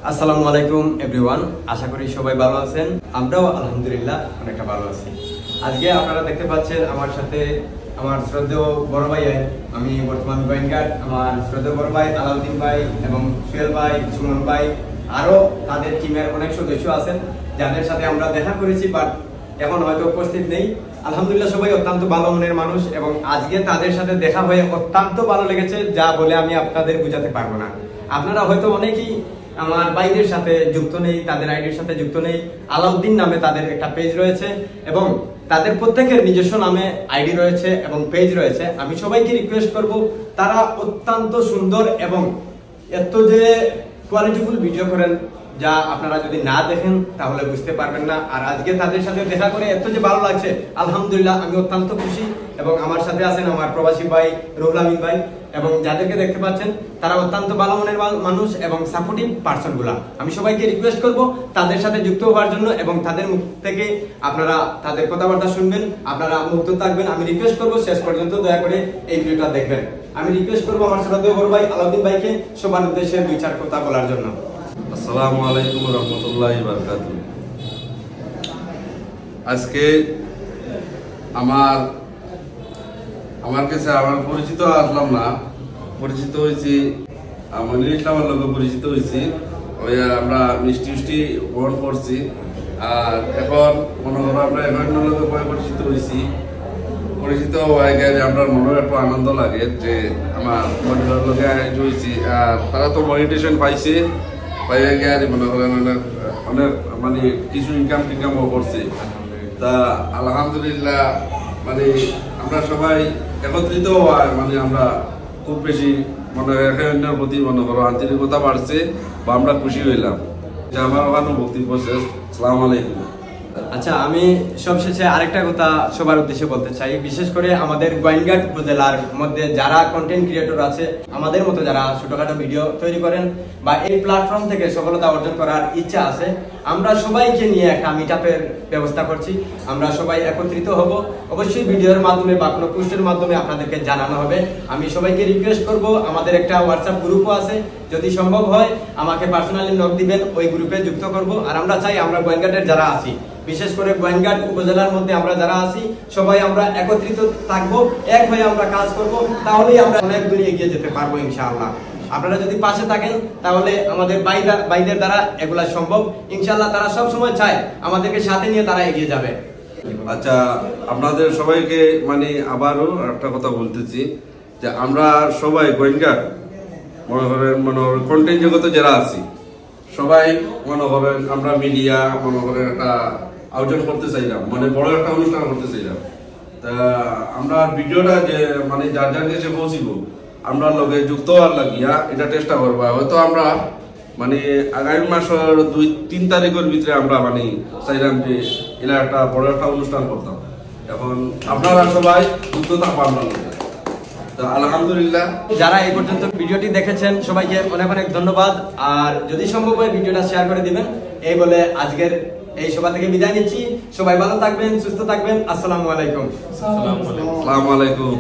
আসসালামু আলাইকুম এভরিওয়ান, আশা করি সবাই ভালো আছেন। আমরাও আলহামদুলিল্লাহ অনেকটা ভালো আছি। আজকে আপনারা দেখতে পাচ্ছেন আমার সাথে আমার শ্রদ্ধেয় বড় ভাই, আমি বর্তমান গোয়েনঘাট, আমার শ্রদ্ধেয় বড় ভাই আলাউদ্দিন ভাই এবং সুহেল ভাই, সুমন ভাই, আরও তাদের টিমের অনেক সদস্য আছেন যাদের সাথে আমরা দেখা করেছি, বাট এখন হয়তো উপস্থিত নেই। আলহামদুলিল্লাহ সবাই অত্যন্ত ভালো মনের মানুষ এবং আজকে তাদের সাথে দেখা হয়ে অত্যন্ত ভালো লেগেছে, যা বলে আমি আপনাদের বোঝাতে পারবো না। আপনারা হয়তো অনেকেই আমার ভাইদের সাথে যুক্ত নেই, তাদের আইডির সাথে যুক্ত নেই। আলাউদ্দিন নামে তাদের একটা পেজ রয়েছে এবং তাদের প্রত্যেকের নিজস্ব নামে আইডি রয়েছে এবং পেজ রয়েছে। আমি সবাইকে রিকোয়েস্ট করব, তারা অত্যন্ত সুন্দর এবং এত যে কোয়ালিটিফুল ভিডিও করেন, যা আপনারা যদি না দেখেন তাহলে বুঝতে পারবেন না। আর আজকে তাদের সাথে দেখা করে এত যে ভালো লাগছে, আলহামদুলিল্লাহ আমি অত্যন্ত খুশি। এবং আমার সাথে আছেন আমার প্রবাসী ভাই রুহুল আমিন ভাই, এবং যাদেরকে দেখতে পাচ্ছেন তারা অত্যন্ত ভালো মনের মানুষ এবং সাপোর্টিভ পার্সন গুলা। আমি সবাইকে রিকোয়েস্ট করব তাদের সাথে যুক্ত হওয়ার জন্য এবং তাদের মুখ থেকে আপনারা তাদের কথাবার্তা শুনবেন, আপনারা মুক্ত থাকবেন। আমি রিকোয়েস্ট করব শেষ পর্যন্ত দয়া করে এই ভিডিওটা দেখবেন। আমি রিকোয়েস্ট করব আমার শ্রদ্ধেয় বড় ভাই আলাউদ্দিন ভাইকে সবার উদ্দেশ্যে 2-4 কথা বলার জন্য। আসসালামু আলাইকুম রহমতুল্লাহি বারাকাতুহু। আজকে আমার কাছে আমার পরিচিত আসলাম না, পরিচিত হয়েছি মনির ইসলামের লোক পরিচিত হয়েছি। ওই আমরা মিষ্টি বহন করছি। আর এখন মনে করো আমরা এখন লোকের পরিচিত হয়েছি। পরিচিত হওয়ায় গেলে আমার মনে একটু আনন্দ লাগে যে আমার পরিবারের লোকে হয়েছি। আর তারা তো মনিটেশন পাইছে, পাইয়ে গিয়ে মনে করেন অনেক মানে কিছু ইনকামও করছে। তা আলহামদুলিল্লাহ মানে আমরা সবাই একত্রিত হওয়ায় মানে আমরা খুব বেশি মনে একে অন্যের প্রতি মনে করো আন্তরিকতা বাড়ছে বা আমরা খুশি হইলাম। যে আমার ওখানে বক্তব্য শেষ। আসসালামু আলাইকুম। আচ্ছা, আমি সবশেষে আরেকটা কথা সবার উদ্দেশ্যে বলতে চাই। বিশেষ করে আমাদের গোয়েনঘাট উপজেলার মধ্যে যারা কন্টেন্ট ক্রিয়েটর আছে, আমাদের মতো যারা ছোটখাটো ভিডিও তৈরি করেন বা এই প্ল্যাটফর্ম থেকে সফলতা অর্জন করার ইচ্ছা আছে, আমরা সবাইকে নিয়ে একটা মিটআপের ব্যবস্থা করছি। আমরা সবাই একত্রিত হব। অবশ্যই ভিডিওর মাধ্যমে বা কোনো পোস্টের মাধ্যমে আপনাদেরকে জানানো হবে। আমি সবাইকে রিকোয়েস্ট করব, আমাদের একটা হোয়াটসঅ্যাপ গ্রুপও আছে, যদি সম্ভব হয় আমাকে পার্সোনালি নক দিবেন, ওই গ্রুপে যুক্ত করব। আর আমরা চাই আমরা গোয়েনঘাটের যারা আছি, বিশেষ করে গোয়েনঘাট উপজেলার মধ্যে আমরা যারা আছি সবাই আমরা একত্রিত থাকবো, এক হয়ে আমরা কাজ করব, তাহলেই আমরা অনেক দূরে এগিয়ে যেতে পারবো ইনশাআল্লাহ। আপনারা যদি পাশে থাকেন তাহলে আমাদের ভাইদের দ্বারা এগুলা সম্ভব ইনশাআল্লাহ। তারা সব সময় চায় আমাদেরকে সাথে নিয়ে তারা এগিয়ে যাবে। আচ্ছা, আপনাদের সবাইকে মানে আবারও একটা কথা বলতেছি যে আমরা সবাই গোয়েনঘাট মনে করেন কন্টেন্ট জগতে যারা আছি সবাই মনে করেন আমরা মিডিয়া মনে করেন একটা আয়োজন করতে চাইলাম, মানে বড় একটা অনুষ্ঠান করতে চাইলাম। তা আমরা ভিডিওটা যে মানে যার যার কাছে পৌঁছিব আমরা লোকে যুক্ত হওয়ার লাগিয়া এটা চেষ্টা করবো। হয়তো আমরা মানে আগামী মাসের 2-3 তারিখের ভিতরে আমরা মানে চাইলাম যে এরা একটা বড় একটা অনুষ্ঠান করতাম। এখন আপনারা সবাই যুক্ত থাকবেন। আলহামদুলিল্লাহ, যারা এই পর্যন্ত ভিডিওটি দেখেছেন সবাইকে অনেক অনেক ধন্যবাদ। আর যদি সম্ভব হয় ভিডিওটা শেয়ার করে দিবেন। এই বলে আজকের এই সভা থেকে বিদায় নিচ্ছি। সবাই ভালো থাকবেন, সুস্থ থাকবেন। আসসালামু আলাইকুম। আসসালামু আলাইকুম।